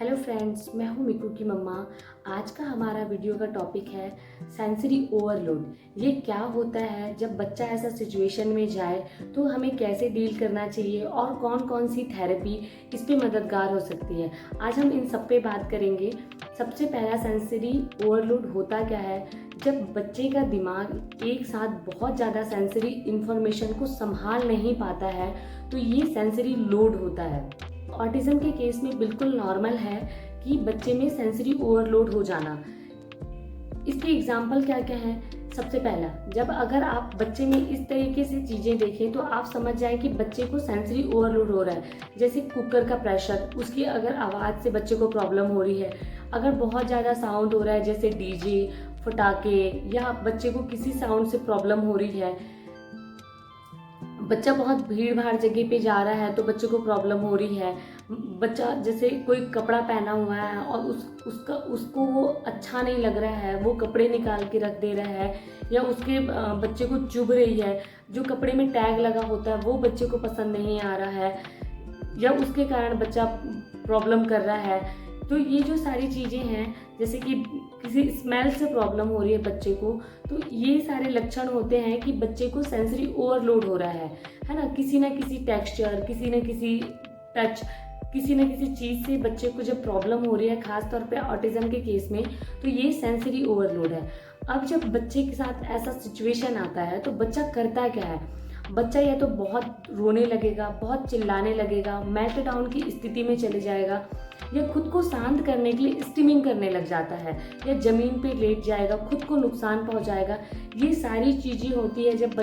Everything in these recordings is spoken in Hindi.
हेलो फ्रेंड्स, मैं हूँ मिकू की मम्मा। आज का हमारा वीडियो का टॉपिक है सेंसरी ओवरलोड। ये क्या होता है, जब बच्चा ऐसा सिचुएशन में जाए तो हमें कैसे डील करना चाहिए और कौन कौन सी थेरेपी इस पे मददगार हो सकती है। आज हम इन सब पे बात करेंगे। सबसे पहला, सेंसरी ओवरलोड होता क्या है। जब बच्चे का दिमाग एक साथ बहुत ज़्यादा सेंसरी इंफॉर्मेशन को संभाल नहीं पाता है तो ये सेंसरी लोड होता है। ऑटिज्म के केस में बिल्कुल नॉर्मल है कि बच्चे में सेंसरी ओवरलोड हो जाना। इसके एग्जाम्पल क्या क्या हैं। सबसे पहला, जब अगर आप बच्चे में इस तरीके से चीज़ें देखें तो आप समझ जाएं कि बच्चे को सेंसरी ओवरलोड हो रहा है। जैसे कुकर का प्रेशर, उसकी अगर आवाज़ से बच्चे को प्रॉब्लम हो रही है, अगर बहुत ज़्यादा साउंड हो रहा है जैसे डीजे, फटाके, या बच्चे को किसी साउंड से प्रॉब्लम हो रही है, बच्चा बहुत भीड़ भाड़ जगह पे जा रहा है तो बच्चे को प्रॉब्लम हो रही है, बच्चा जैसे कोई कपड़ा पहना हुआ है और उसको वो अच्छा नहीं लग रहा है, वो कपड़े निकाल के रख दे रहा है, या उसके बच्चे को चुभ रही है, जो कपड़े में टैग लगा होता है वो बच्चे को पसंद नहीं आ रहा है, या उसके कारण बच्चा प्रॉब्लम कर रहा है। तो ये जो सारी चीज़ें हैं, जैसे कि किसी स्मेल से प्रॉब्लम हो रही है बच्चे को, तो ये सारे लक्षण होते हैं कि बच्चे को सेंसरी ओवरलोड हो रहा है ना। किसी ना किसी टेक्सचर, किसी ना किसी टच, किसी न किसी चीज़ से बच्चे को जब प्रॉब्लम हो रही है, खास तौर पे ऑटिज्म के केस में, तो ये सेंसरी ओवरलोड है। अब जब बच्चे के साथ ऐसा सिचुएशन आता है तो बच्चा करता क्या है। बच्चा या तो बहुत रोने लगेगा, बहुत चिल्लाने लगेगा, मेल्टडाउन की स्थिति में चले जाएगा, या खुद को शांत करने के लिए स्टीमिंग करने लग जाता है, या ज़मीन पे लेट जाएगा, खुद को नुकसान पहुंचाएगा। ये सारी चीज़ें होती है जब जब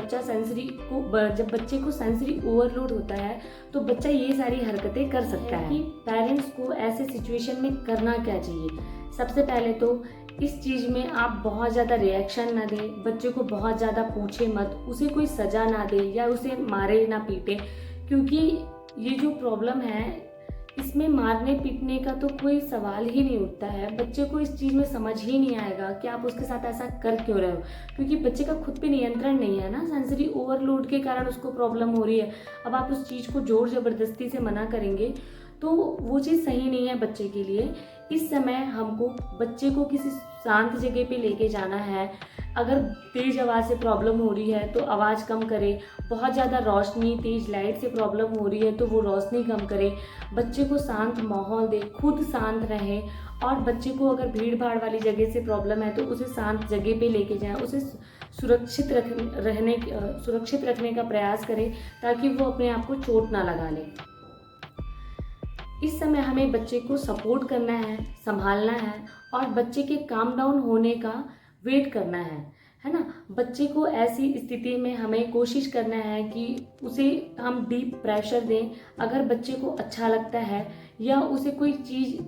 बच्चे को सेंसरी ओवरलोड होता है तो बच्चा ये सारी हरकतें कर सकता है। कि पेरेंट्स को ऐसे सिचुएशन में करना क्या चाहिए। सबसे पहले तो इस चीज़ में आप बहुत ज़्यादा रिएक्शन ना दें, बच्चे को बहुत ज़्यादा पूछे मत, उसे कोई सज़ा ना दे या उसे मारे ना पीटे, क्योंकि ये जो प्रॉब्लम है इसमें मारने पीटने का तो कोई सवाल ही नहीं उठता है। बच्चे को इस चीज़ में समझ ही नहीं आएगा कि आप उसके साथ ऐसा कर क्यों रहे हो, क्योंकि बच्चे का खुद पे नियंत्रण नहीं है ना। सेंसरी ओवरलोड के कारण उसको प्रॉब्लम हो रही है। अब आप उस चीज़ को जोर ज़बरदस्ती से मना करेंगे तो वो चीज़ सही नहीं है बच्चे के लिए। इस समय हमको बच्चे को किसी शांत जगह पे लेके जाना है। अगर तेज़ आवाज़ से प्रॉब्लम हो रही है तो आवाज़ कम करें। बहुत ज़्यादा रोशनी, तेज़ लाइट से प्रॉब्लम हो रही है तो वो रोशनी कम करें। बच्चे को शांत माहौल दें, खुद शांत रहें। और बच्चे को अगर भीड़ भाड़ वाली जगह से प्रॉब्लम है तो उसे शांत जगह पे लेके जाएं, उसे सुरक्षित रखने का प्रयास करें ताकि वो अपने आप को चोट ना लगा ले। इस समय हमें बच्चे को सपोर्ट करना है, संभालना है और बच्चे के काम डाउन होने का वेट करना है ना। बच्चे को ऐसी स्थिति में हमें कोशिश करना है कि उसे हम डीप प्रेशर दें। अगर बच्चे को अच्छा लगता है या उसे कोई चीज़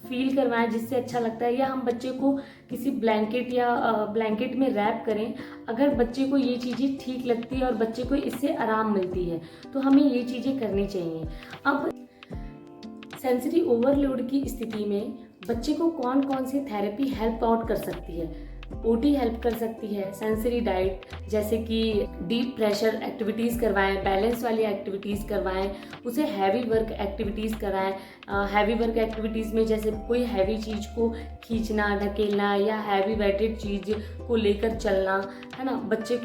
फील करवाएं जिससे अच्छा लगता है, या हम बच्चे को किसी ब्लैंकेट में रैप करें। अगर बच्चे को ये चीज़ें ठीक लगती है और बच्चे को इससे आराम मिलती है तो हमें ये चीज़ें करनी चाहिए। अब सेंसरी ओवरलोड की स्थिति में बच्चे को कौन कौन सी थेरेपी हेल्प आउट कर सकती है। ओटी हेल्प कर सकती है। सेंसरी डाइट, जैसे कि डीप प्रेशर एक्टिविटीज़ करवाएं, बैलेंस वाली एक्टिविटीज़ करवाएं, उसे हैवी वर्क एक्टिविटीज़ कराएं। हैवी वर्क एक्टिविटीज़ में जैसे कोई हैवी चीज़ को खींचना, ढकेलना, या हैवी वेटेड चीज़ को लेकर चलना, है ना। बच्चे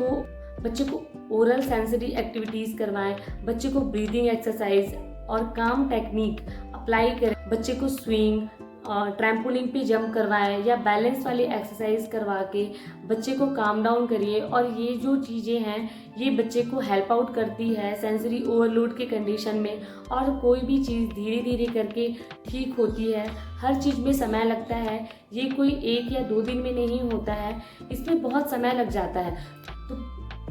को ओरल सेंसरी एक्टिविटीज़ करवाएं। बच्चे को ब्रीदिंग एक्सरसाइज और काम टेक्निक अप्लाई करें। बच्चे को स्विंग, ट्रैम्पोलिन पे जंप करवाएं या बैलेंस वाली एक्सरसाइज करवा के बच्चे को काम डाउन करिए। और ये जो चीज़ें हैं ये बच्चे को हेल्प आउट करती है सेंसरी ओवरलोड के कंडीशन में। और कोई भी चीज़ धीरे धीरे करके ठीक होती है। हर चीज़ में समय लगता है, ये कोई 1 या 2 दिन में नहीं होता है, इसमें बहुत समय लग जाता है। तो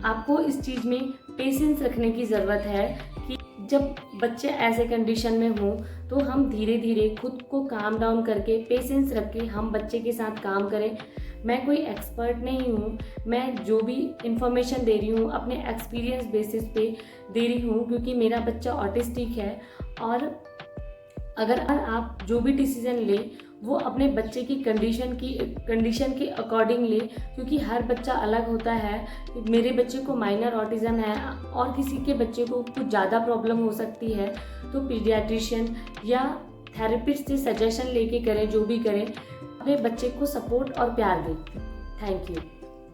आपको इस चीज़ में पेशेंस रखने की ज़रूरत है कि जब बच्चे ऐसे कंडीशन में हों तो हम धीरे धीरे खुद को काम डाउन करके पेशेंस रख के हम बच्चे के साथ काम करें। मैं कोई एक्सपर्ट नहीं हूँ, मैं जो भी इंफॉर्मेशन दे रही हूँ अपने एक्सपीरियंस बेसिस पे दे रही हूँ, क्योंकि मेरा बच्चा ऑटिस्टिक है। और अगर आप जो भी डिसीजन ले वो अपने बच्चे की कंडीशन के अकॉर्डिंग ले, क्योंकि हर बच्चा अलग होता है। मेरे बच्चे को माइनर ऑटिज़म है और किसी के बच्चे को कुछ ज़्यादा प्रॉब्लम हो सकती है, तो पीडियाट्रिशियन या थेरेपिस्ट से सजेशन लेके करें, जो भी करें, अपने बच्चे को सपोर्ट और प्यार दें। Thank you.